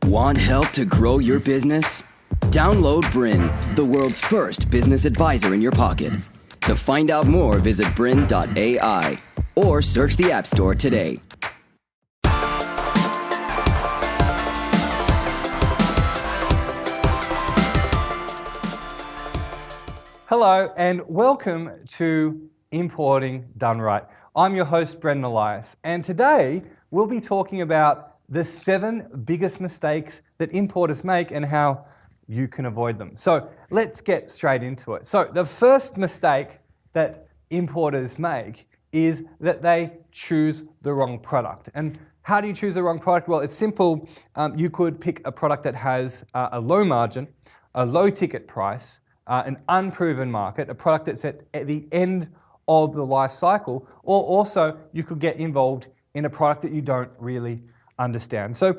Want help to grow your business? Download BRiN, the world's first business advisor in your pocket. To find out more, visit BRiN.ai or search the App Store today. Hello and welcome to Importing Done Right. I'm your host, Brendan Elias, and today we'll be talking about the 7 biggest mistakes that importers make and how you can avoid them. So let's get straight into it. So the first mistake that importers make is that they choose the wrong product. And how do you choose the wrong product? Well, it's simple. You could pick a product that has a low margin, a low ticket price, an unproven market, a product that's at the end of the life cycle, or also you could get involved in a product that you don't really understand. So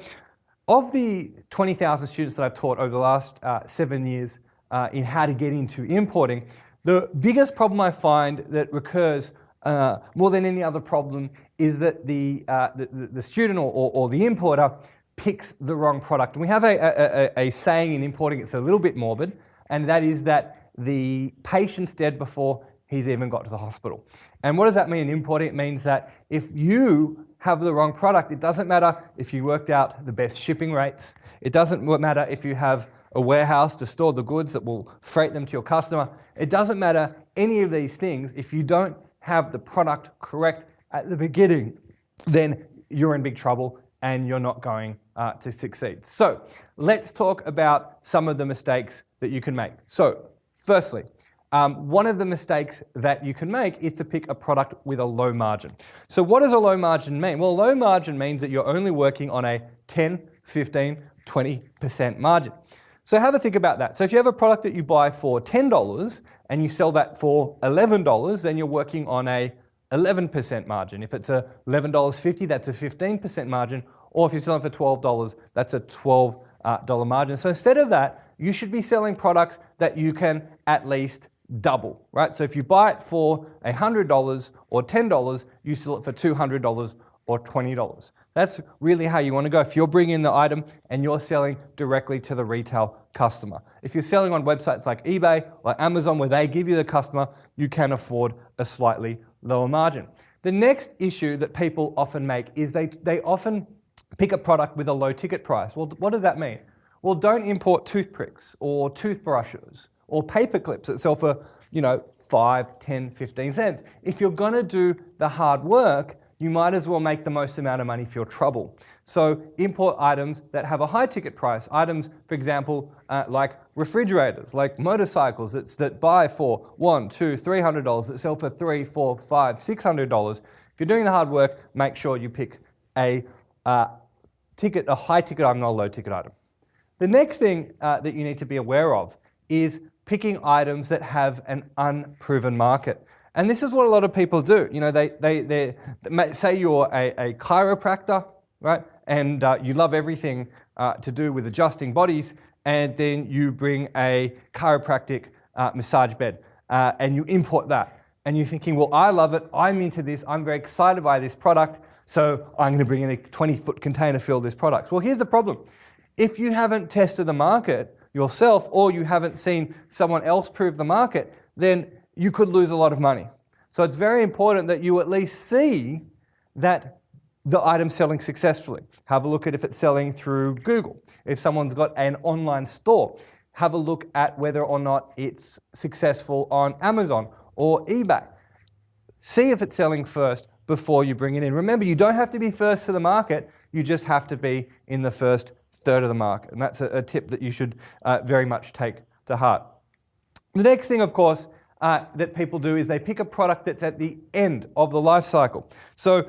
of the 20,000 students that I've taught over the last 7 years in how to get into importing, the biggest problem I find that recurs more than any other problem is that the student or the importer picks the wrong product. And we have a saying in importing, it's a little bit morbid, and that is that the patient's dead before he's even got to the hospital. And what does that mean in importing? It means that if you have the wrong product, it doesn't matter if you worked out the best shipping rates, it doesn't matter if you have a warehouse to store the goods that will freight them to your customer, it doesn't matter any of these things. If you don't have the product correct at the beginning, then you're in big trouble and you're not going to succeed. So let's talk about some of the mistakes that you can make. So firstly, one of the mistakes that you can make is to pick a product with a low margin. So what does a low margin mean? Well, low margin means that you're only working on a 10, 15, 20% margin. So have a think about that. So if you have a product that you buy for $10 and you sell that for $11, then you're working on a 11% margin. If it's a $11.50, that's a 15% margin. Or if you're selling for $12, that's a $12 margin. So instead of that, you should be selling products that you can at least double, right? So if you buy it for $100 or $10, you sell it for $200 or $20. That's really how you want to go. If you're bringing in the item and you're selling directly to the retail customer. If you're selling on websites like eBay, like Amazon, where they give you the customer, you can afford a slightly lower margin. The next issue that people often make is they often pick a product with a low ticket price. Well, what does that mean? Well, don't import toothpicks or toothbrushes or paper clips that sell for, 5, 10, 15 cents. If you're gonna do the hard work, you might as well make the most amount of money for your trouble. So import items that have a high ticket price. Items, for example, like refrigerators, like motorcycles that buy for $100, $200, $300, that sell for $300, $400, $500, $600. If you're doing the hard work, make sure you pick a high ticket item, not a low ticket item. The next thing that you need to be aware of is picking items that have an unproven market. And this is what a lot of people do. They say you're a chiropractor, right? And you love everything to do with adjusting bodies, and then you bring a chiropractic massage bed and you import that. And you're thinking, well, I love it, I'm into this, I'm very excited by this product, so I'm gonna bring in a 20-foot container filled with this product. Well, here's the problem. If you haven't tested the market yourself, or you haven't seen someone else prove the market, then you could lose a lot of money. So it's very important that you at least see that the item's selling successfully. Have a look at if it's selling through Google. If someone's got an online store, have a look at whether or not it's successful on Amazon or eBay. See if it's selling first before you bring it in. Remember, you don't have to be first to the market, you just have to be in the first third of the market. And that's a tip that you should very much take to heart. The next thing, of course, that people do is they pick a product that's at the end of the life cycle. So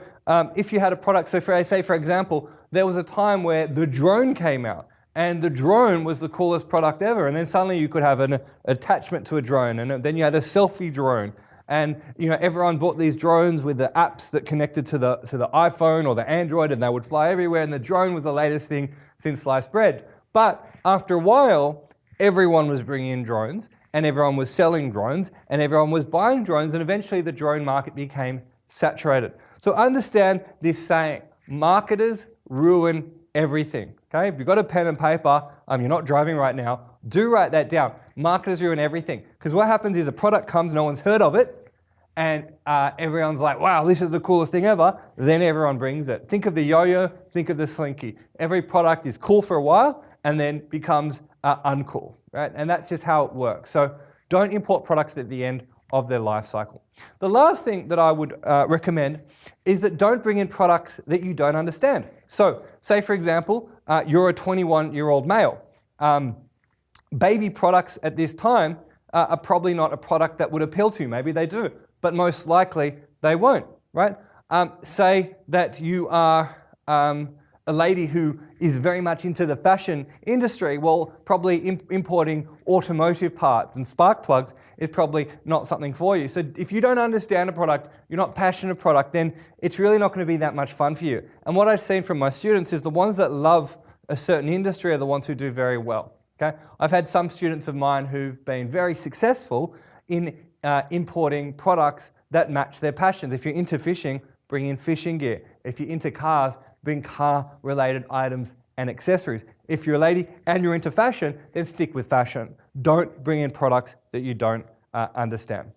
if you had a product, so for example, there was a time where the drone came out, and the drone was the coolest product ever, and then suddenly you could have an attachment to a drone, and then you had a selfie drone, and everyone bought these drones with the apps that connected to the iPhone or the Android, and they would fly everywhere, and the drone was the latest thing since sliced bread. But after a while, everyone was bringing in drones, and everyone was selling drones, and everyone was buying drones, and eventually the drone market became saturated. So understand this saying, marketers ruin everything. Okay, if you've got a pen and paper, you're not driving right now, do write that down. Marketers ruin everything. Because what happens is a product comes, no one's heard of it, and everyone's like, wow, this is the coolest thing ever. Then everyone brings it. Think of the yo-yo, think of the slinky. Every product is cool for a while and then becomes uncool, right? And that's just how it works. So don't import products at the end of their life cycle. The last thing that I would recommend is that don't bring in products that you don't understand. So say, for example, you're a 21-year-old male. Baby products at this time are probably not a product that would appeal to you. Maybe they do, but most likely they won't, right? Say that you are a lady who is very much into the fashion industry. Well, probably importing automotive parts and spark plugs is probably not something for you. So if you don't understand a product, you're not passionate about a product, then it's really not going to be that much fun for you. And what I've seen from my students is the ones that love a certain industry are the ones who do very well. Okay? I've had some students of mine who've been very successful in importing products that match their passions. If you're into fishing, bring in fishing gear. If you're into cars, bring car-related items and accessories. If you're a lady and you're into fashion, then stick with fashion. Don't bring in products that you don't understand.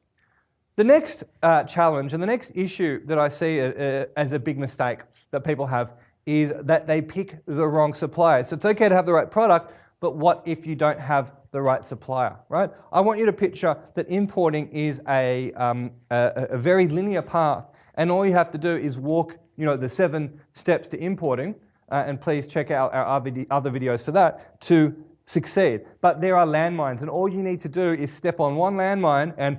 The next challenge and the next issue that I see as a big mistake that people have is that they pick the wrong supplier. So it's okay to have the right product, but what if you don't have the right supplier, right? I want you to picture that importing is a very linear path, and all you have to do is walk, the 7 steps to importing, and please check out our other videos for that, to succeed. But there are landmines, and all you need to do is step on one landmine and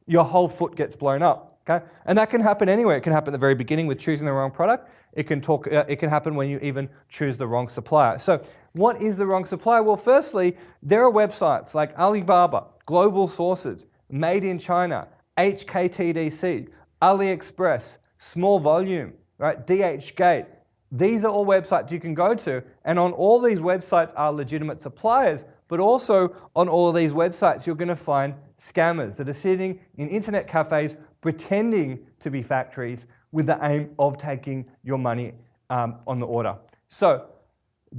your whole foot gets blown up, okay? And that can happen anywhere. It can happen at the very beginning with choosing the wrong product. It can happen when you even choose the wrong supplier. So what is the wrong supplier? Well, firstly, there are websites like Alibaba, Global Sources, Made in China, HKTDC, AliExpress, Small Volume, right? DHgate. These are all websites you can go to, and on all these websites are legitimate suppliers, but also on all of these websites you're going to find scammers that are sitting in internet cafes pretending to be factories with the aim of taking your money on the order. So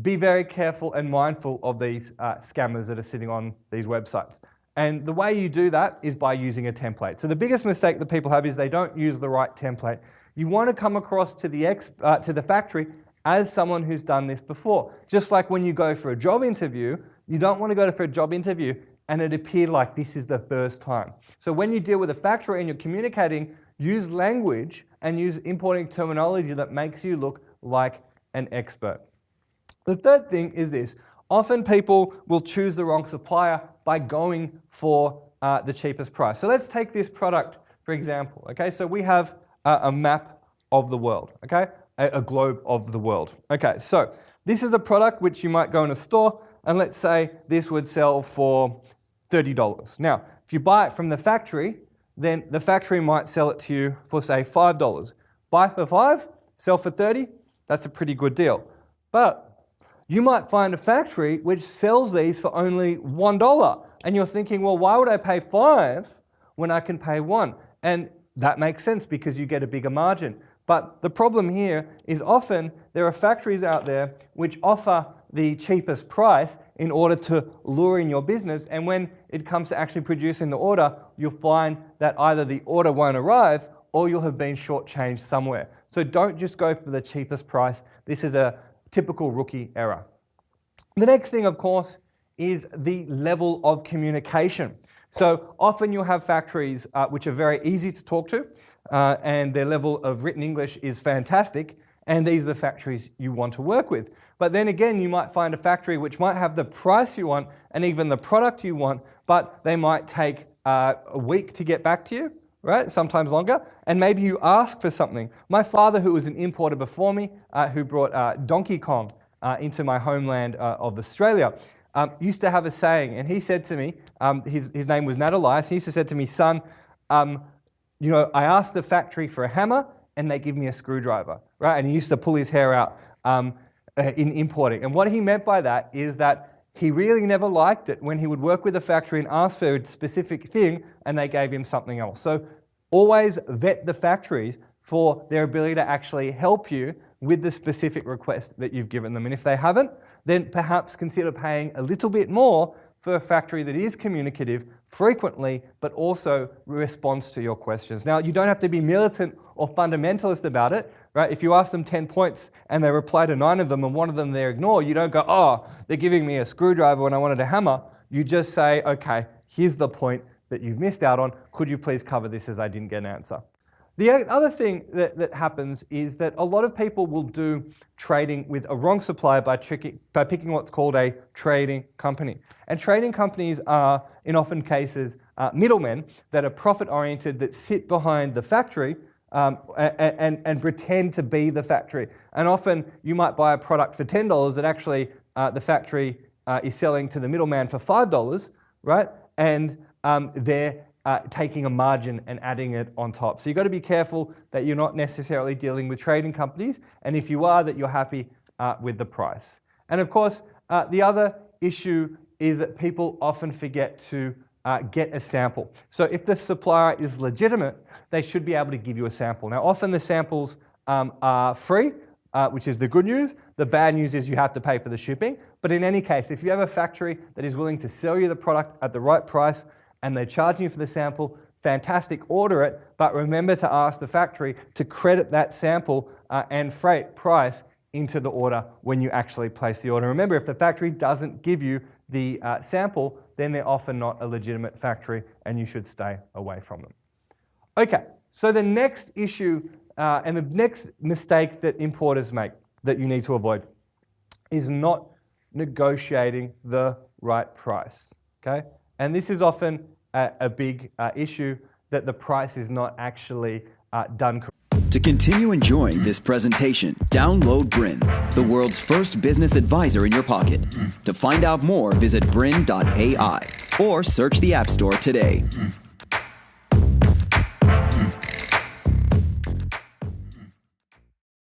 be very careful and mindful of these scammers that are sitting on these websites. And the way you do that is by using a template. So the biggest mistake that people have is they don't use the right template. You want to come across to the factory as someone who's done this before. Just like when you go for a job interview, you don't want to go for a job interview and it appear like this is the first time. So when you deal with a factory and you're communicating, use language and use importing terminology that makes you look like an expert. The third thing is this. Often people will choose the wrong supplier by going for the cheapest price. So let's take this product, for example. Okay, so we have a map of the world, okay? A globe of the world. Okay, so this is a product which you might go in a store, and let's say this would sell for $30. Now, if you buy it from the factory, then the factory might sell it to you for, say, $5. Buy for $5, sell for $30, that's a pretty good deal. But you might find a factory which sells these for only $1. And you're thinking, well, why would I pay $5 when I can pay $1? And that makes sense because you get a bigger margin. But the problem here is often there are factories out there which offer the cheapest price in order to lure in your business. And when it comes to actually producing the order, you'll find that either the order won't arrive or you'll have been shortchanged somewhere. So don't just go for the cheapest price. This is a typical rookie error. The next thing, of course, is the level of communication. So often you'll have factories which are very easy to talk to and their level of written English is fantastic, and these are the factories you want to work with. But then again, you might find a factory which might have the price you want and even the product you want, but they might take a week to get back to you, right? Sometimes longer, and maybe you ask for something. My father, who was an importer before me, who brought Donkey Kong into my homeland of Australia, used to have a saying, and he said to me, his name was Nat Elias, he used to say to me, son, I asked the factory for a hammer and they give me a screwdriver, right? And he used to pull his hair out in importing. And what he meant by that is that he really never liked it when he would work with a factory and ask for a specific thing and they gave him something else. So always vet the factories for their ability to actually help you with the specific request that you've given them. And if they haven't, then perhaps consider paying a little bit more for a factory that is communicative frequently, but also responds to your questions. Now, you don't have to be militant or fundamentalist about it, right? If you ask them 10 points and they reply to 9 of them and one of them they ignore, you don't go, oh, they're giving me a screwdriver when I wanted a hammer. You just say, okay, here's the point that you've missed out on. Could you please cover this as I didn't get an answer? The other thing that happens is that a lot of people will do trading with a wrong supplier by picking what's called a trading company. And trading companies are, in often cases, middlemen that are profit-oriented, that sit behind the factory and pretend to be the factory. And often you might buy a product for $10 that actually the factory is selling to the middleman for $5, right? And they're taking a margin and adding it on top. So you've got to be careful that you're not necessarily dealing with trading companies, and if you are, that you're happy with the price. And of course, the other issue is that people often forget to get a sample. So if the supplier is legitimate, they should be able to give you a sample. Now, often the samples are free, which is the good news. The bad news is you have to pay for the shipping. But in any case, if you have a factory that is willing to sell you the product at the right price, and they're charging you for the sample, fantastic, order it, but remember to ask the factory to credit that sample and freight price into the order when you actually place the order. Remember, if the factory doesn't give you the sample, then they're often not a legitimate factory and you should stay away from them. Okay, so the next issue and the next mistake that importers make that you need to avoid is not negotiating the right price, okay? And this is often a big issue, that the price is not actually done correctly. To continue enjoying this presentation, download BRiN, the world's first business advisor in your pocket. To find out more, visit BRiN.ai or search the App Store today.